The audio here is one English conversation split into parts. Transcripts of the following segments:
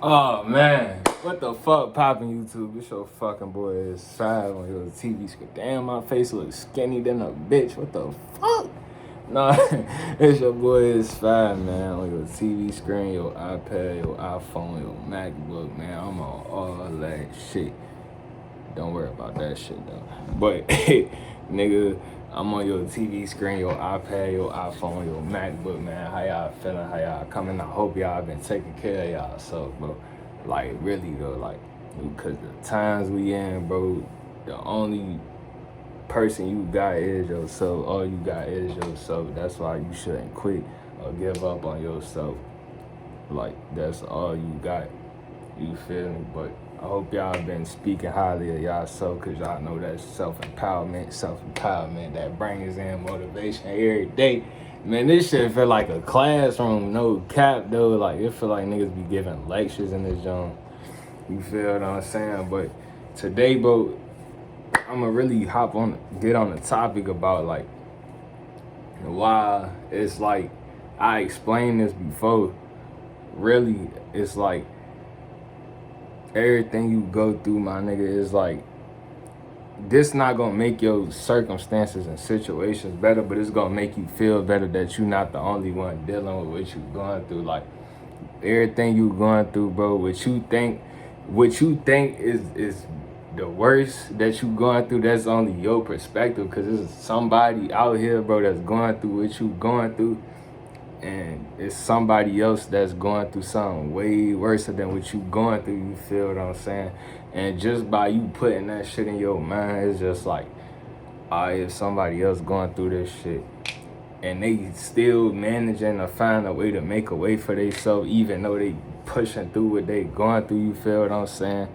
Oh man, what the fuck poppin' YouTube? It's your fucking boy is 5 on your TV screen. Damn, my face looks skinny than a bitch. What the fuck? Nah, it's your boy is 5, man, on your TV screen, your iPad, your iPhone, your MacBook, man. I'm on all that shit. Don't worry about that shit though. But nigga, I'm on your TV screen, your iPad, your iPhone, your MacBook, man. How y'all feeling? How y'all coming? I hope y'all been taking care of y'all self, bro. Like really though, like because the times we in, bro, the only person you got is yourself. All you got is yourself. That's why you shouldn't quit or give up on yourself. Like that's all you got. You feel me? But I hope y'all been speaking highly of y'all because y'all know that's self-empowerment that brings in motivation every day. Man, this shit feel like a classroom, no cap though. Like it feel like niggas be giving lectures in this joint. You feel what I'm saying? But today, bro, I'ma really get on the topic about like why it's like I explained this before. Really, it's like everything you go through, my nigga, is like this not gonna make your circumstances and situations better, but it's gonna make you feel better that you're not the only one dealing with what you going through. Like everything you going through, bro, what you think is the worst that you going through, that's only your perspective, because there's somebody out here, bro, that's going through what you going through, and it's somebody else that's going through something way worse than what you going through. You feel what I'm saying? And just by you putting that shit in your mind, it's just like, if somebody else going through this shit and they still managing to find a way to make a way for themselves, even though they pushing through what they going through, you feel what I'm saying?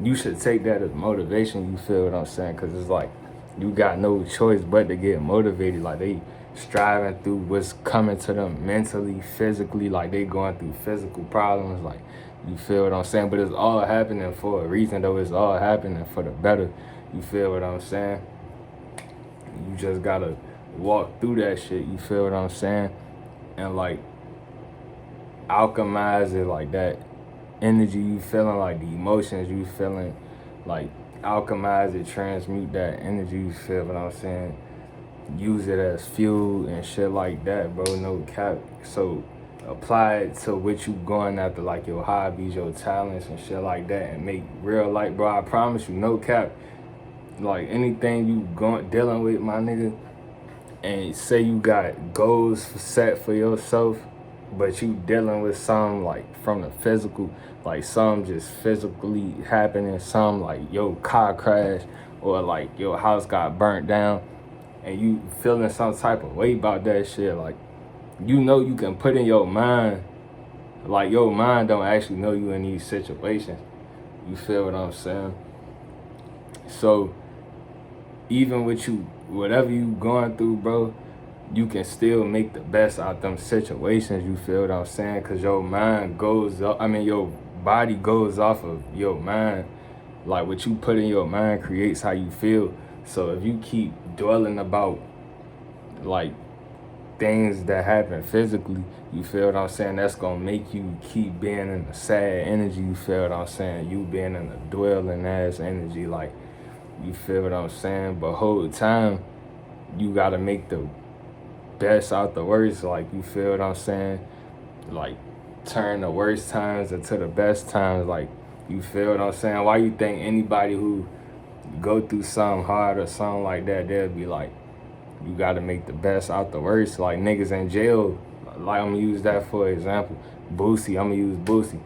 You should take that as motivation, you feel what I'm saying? Because it's like, you got no choice but to get motivated. Like they striving through what's coming to them mentally, physically, like they going through physical problems, like, you feel what I'm saying? But it's all happening for a reason though. It's all happening for the better. You feel what I'm saying? You just gotta walk through that shit, you feel what I'm saying? And like alchemize it, like that energy you feeling, like the emotions you feeling, like alchemize it, transmute that energy, you feel what I'm saying? Use it as fuel and shit like that, bro, no cap. So apply it to what you going after, like your hobbies, your talents and shit like that, and make real life, bro. I promise you, no cap. Like anything you dealing with, my nigga, and say you got goals set for yourself, but you dealing with some like from the physical, like some just physically happening, some like your car crash or like your house got burnt down, and you feeling some type of way about that shit, like you know you can put in your mind, like your mind don't actually know you in these situations. You feel what I'm saying? So even with you, whatever you going through, bro, you can still make the best out them situations. You feel what I'm saying? Because your mind goes up, your body goes off of your mind. Like what you put in your mind creates how you feel. So if you keep dwelling about like things that happen physically, you feel what I'm saying, that's gonna make you keep being in a sad energy. You feel what I'm saying? You being in a dwelling ass energy, like, you feel what I'm saying? But whole time you gotta make the best out the worst, like, you feel what I'm saying? Like turn the worst times into the best times, like, you feel what I'm saying? Why you think anybody who go through something hard or something like that, they'll be like, you gotta make the best out the worst. Like niggas in jail, like I'm gonna use that for example. Boosie, I'm gonna use Boosie.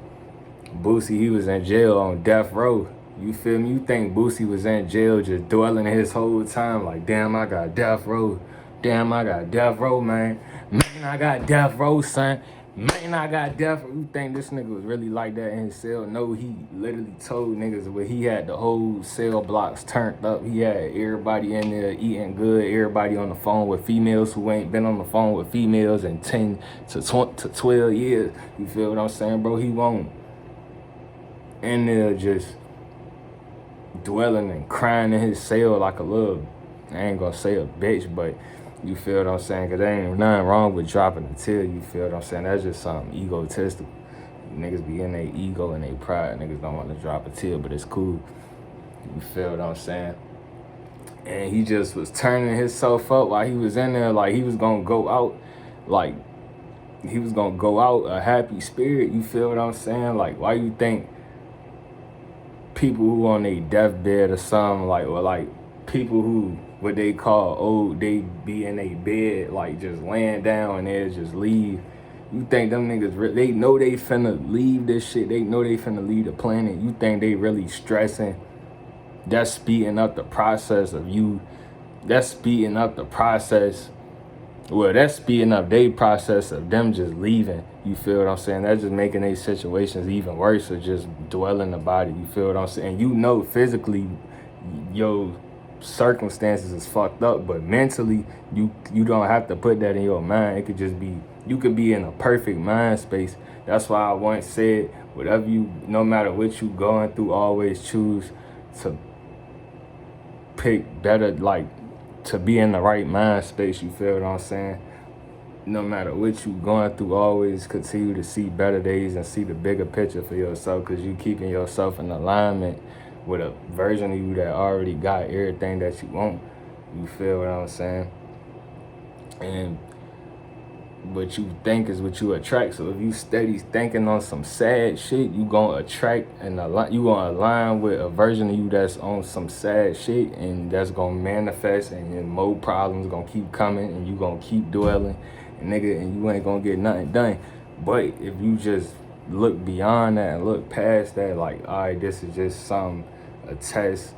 Boosie, he was in jail on death row. You feel me? You think Boosie was in jail just dwelling his whole time like, damn, I got death row. Damn, I got death row, man. Man, I got death row, son. Man, I got death row. You think this nigga was really like that in his cell? No, he literally told niggas where he had the whole cell blocks turned up. He had everybody in there eating good, everybody on the phone with females who ain't been on the phone with females in 10 to 12 years. You feel what I'm saying, bro? He won't in there just dwelling and crying in his cell like a little, I ain't gonna say a bitch, but you feel what I'm saying? Because there ain't nothing wrong with dropping a tear, you feel what I'm saying? That's just something egotistical. niggas be in their ego and their pride. Niggas don't want to drop a tear, but it's cool. You feel what I'm saying? And he just was turning himself up while he was in there, like he was gonna go out, like he was gonna go out a happy spirit. You feel what I'm saying? Like, why you think people who on their deathbed or something, like, or like people who what they call old, they be in their bed, like just laying down and they just leave. You think them niggas, they know they finna leave this shit. They know they finna leave the planet. You think they really stressing? That's speeding up the process of you. That's speeding up the process. Well, that's speeding up their process of them just leaving. You feel what I'm saying? That's just making their situations even worse or just dwelling the body. You feel what I'm saying? You know physically your circumstances is fucked up, but mentally you don't have to put that in your mind. It could just be, you could be in a perfect mind space. That's why I once said, whatever you, no matter what you going through, always choose to pick better, like to be in the right mind space. You feel what I'm saying? No matter what you going through, always continue to see better days and see the bigger picture for yourself, because you keeping yourself in alignment with a version of you that already got everything that you want. You feel what I'm saying? And what you think is what you attract. So if you steady thinking on some sad shit, you gonna attract and you gonna align with a version of you that's on some sad shit, and that's gonna manifest, and more problems gonna keep coming, and you gonna keep dwelling, and nigga, and you ain't gonna get nothing done. But if you just look beyond that and look past that, like, all right, this is just a test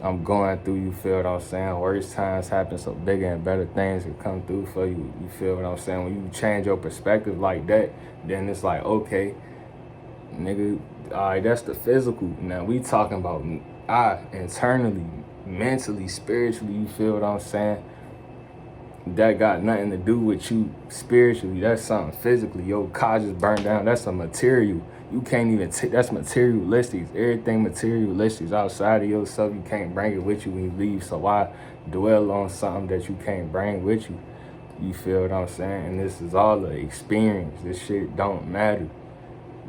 I'm going through, you feel what I'm saying? Worse times happen, so bigger and better things can come through for you. You feel what I'm saying? When you change your perspective like that, then it's like, okay, nigga, all right, that's the physical. Now we talking about internally, mentally, spiritually, you feel what I'm saying? That got nothing to do with you spiritually. That's something physically. Your car just burned down. That's a material. You can't even that's materialistic. Everything materialistic outside of yourself. You can't bring it with you when you leave. So why dwell on something that you can't bring with you? You feel what I'm saying? And this is all the experience. This shit don't matter.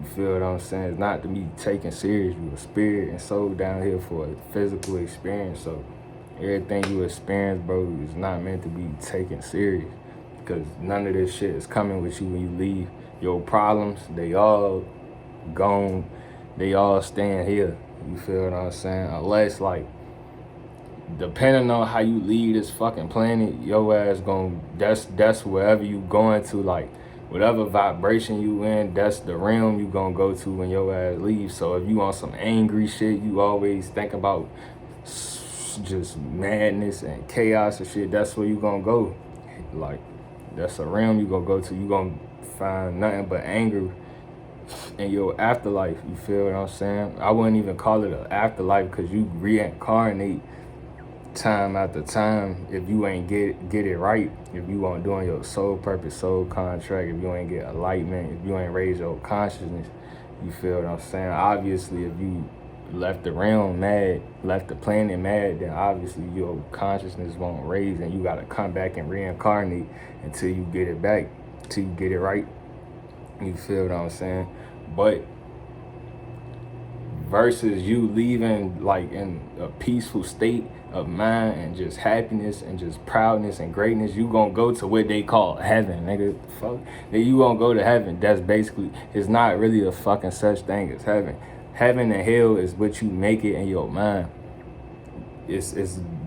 You feel what I'm saying? It's not to be taken serious. You a spirit and soul down here for a physical experience. So everything you experience, bro, is not meant to be taken serious, because none of this shit is coming with you when you leave. Your problems, they all gone. They all staying here. You feel what I'm saying? Unless, like, depending on how you leave this fucking planet, your ass that's wherever you going to, like, whatever vibration you in, that's the realm you gonna go to when your ass leaves. So if you on some angry shit, you always think about just madness and chaos and shit, that's where you gonna go. Like, that's a realm you gonna go to. You gonna find nothing but anger in your afterlife. You feel what I'm saying? I wouldn't even call it an afterlife, because you reincarnate time after time if you ain't get it right. If you aren't doing your soul purpose, soul contract, if you ain't get enlightenment, if you ain't raise your consciousness, you feel what I'm saying? Obviously, if you left the realm mad, left the planet mad, then obviously your consciousness won't raise, and you gotta come back and reincarnate until you get it back, till you get it right. You feel what I'm saying? But versus you leaving like in a peaceful state of mind and just happiness and just proudness and greatness, you gonna go to what they call heaven, nigga. Fuck, then you gonna go to heaven. That's basically, it's not really a fucking such thing as heaven. Heaven and hell is what you make it in your mind. It's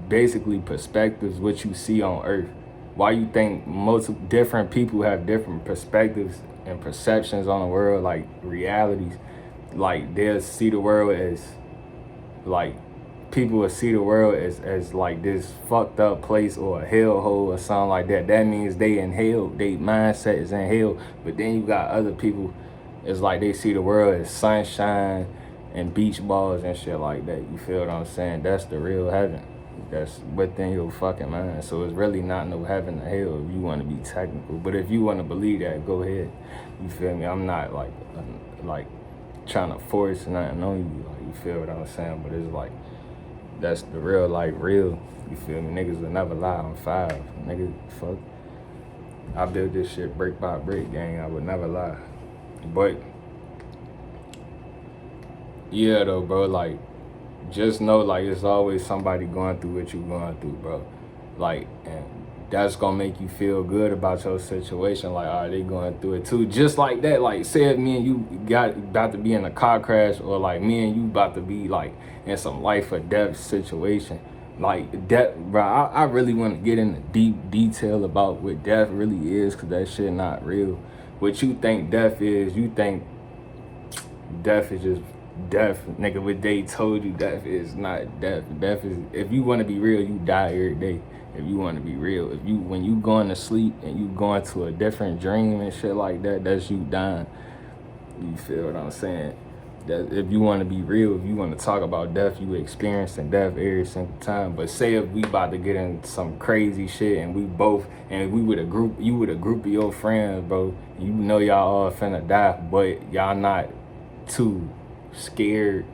basically perspectives, what you see on earth. Why you think most different people have different perspectives and perceptions on the world, like realities. Like, they'll see the world as, like, people will see the world as like this fucked up place or a hellhole or something like that. That means they in hell. Their mindset is in hell. But then you got other people, it's like they see the world as sunshine and beach balls and shit like that. You feel what I'm saying? That's the real heaven. That's within your fucking mind. So it's really not no heaven or hell if you want to be technical. But if you want to believe that, go ahead. You feel me? I'm not like trying to force nothing on you. Like, you feel what I'm saying? But it's like, that's the real, like, real. You feel me? Niggas will never lie on 5. Nigga, fuck. I built this shit brick by brick, gang. I would never lie. But Yeah, though, bro. Like, just know, like, it's always somebody going through what you going through, bro. Like, and that's gonna make you feel good about your situation. Like, are they going through it too? Just like that. Like, say if me and you got about to be in a car crash, or like me and you about to be like in some life or death situation. Like death, bro. I really want to get into deep detail about what death really is, cause that shit not real. What you think death is, you think death is just death, nigga. What they told you, death is not death. Death is, if you want to be real, you die every day. If you want to be real, if you, when you going to sleep and you going to a different dream and shit like that, that's you dying. You feel what I'm saying? That if you want to be real, if you want to talk about death, you experiencing death every single time. But say if we about to get in some crazy shit and we both, and we with a group, you with a group of your friends, bro, you know y'all all finna die, but y'all not too scared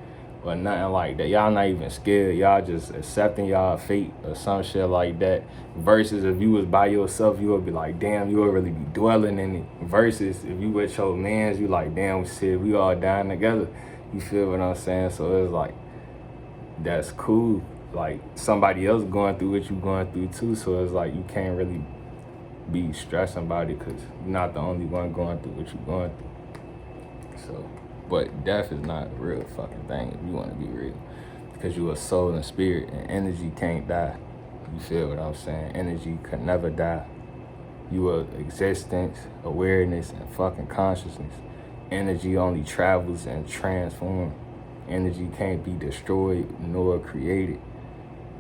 or nothing like that. Y'all not even scared. Y'all just accepting y'all fate or some shit like that. Versus if you was by yourself, you would be like, damn, you would really be dwelling in it. Versus if you with your mans, you like, damn, shit, we all dying together. You feel what I'm saying? So it's like, that's cool. Like, somebody else going through what you going through too. So it's like, you can't really be stressing about it because you're not the only one going through what you going through. So, but death is not a real fucking thing if you want to be real. Because you a soul and spirit, and energy can't die. You feel what I'm saying? Energy could never die. You are existence, awareness, and fucking consciousness. Energy only travels and transforms. Energy can't be destroyed nor created.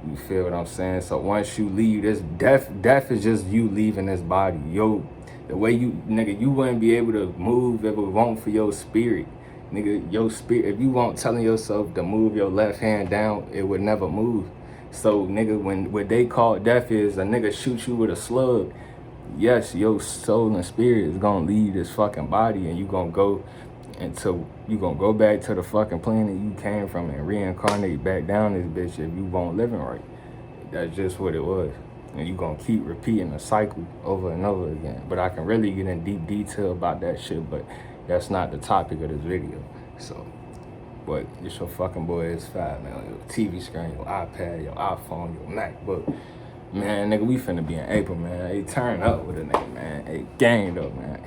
You feel what I'm saying? So once you leave this, death is just you leaving this body. Yo, the way you, nigga, you wouldn't be able to move if it weren't for your spirit. Nigga, your spirit, if you weren't telling yourself to move your left hand down, it would never move. So, nigga, when what they call death is a nigga shoot you with a slug, yes, your soul and spirit is gonna leave this fucking body, and you gonna go back to the fucking planet you came from and reincarnate back down this bitch if you won't living right. That's just what it was. And you gonna keep repeating the cycle over and over again. But I can really get in deep detail about that shit, but that's not the topic of this video. So, but it's your fucking boy S5, man. Your TV screen, your iPad, your iPhone, your MacBook. Man, nigga, we finna be in April, man. Hey, turn up with a nigga, man. Hey, gang though, man.